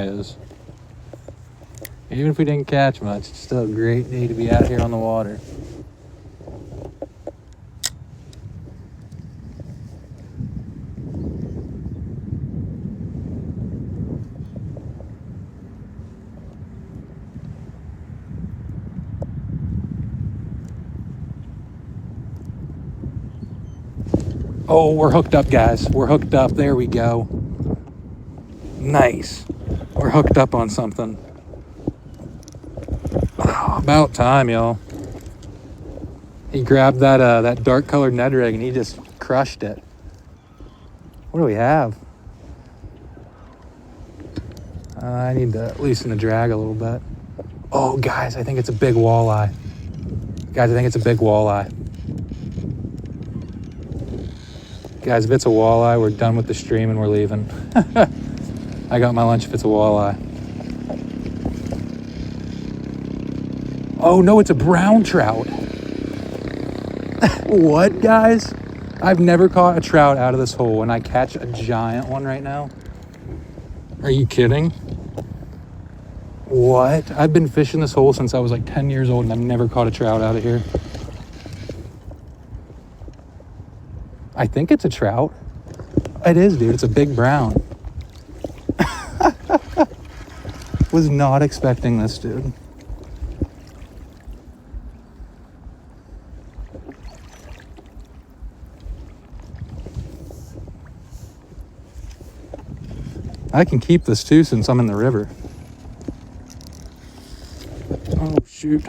is. Even if we didn't catch much, it's still a great day to be out here on the water. Oh, we're hooked up, guys. We're hooked up. There we go. Nice. We're hooked up on something. Oh, about time, y'all. He grabbed that dark colored Ned rig and he just crushed it. What do we have? I need to loosen the drag a little bit. Oh, guys, I think it's a big walleye. Guys, I think it's a big walleye. Guys, if it's a walleye, we're done with the stream and we're leaving. I got my lunch if it's a walleye. Oh, no, it's a brown trout. What, guys? I've never caught a trout out of this hole, and I catch a giant one right now. Are you kidding? What? I've been fishing this hole since I was like 10 years old, and I've never caught a trout out of here. I think it's a trout. It is, dude. It's a big brown. Was not expecting this, dude. I can keep this too since I'm in the river. Oh, shoot.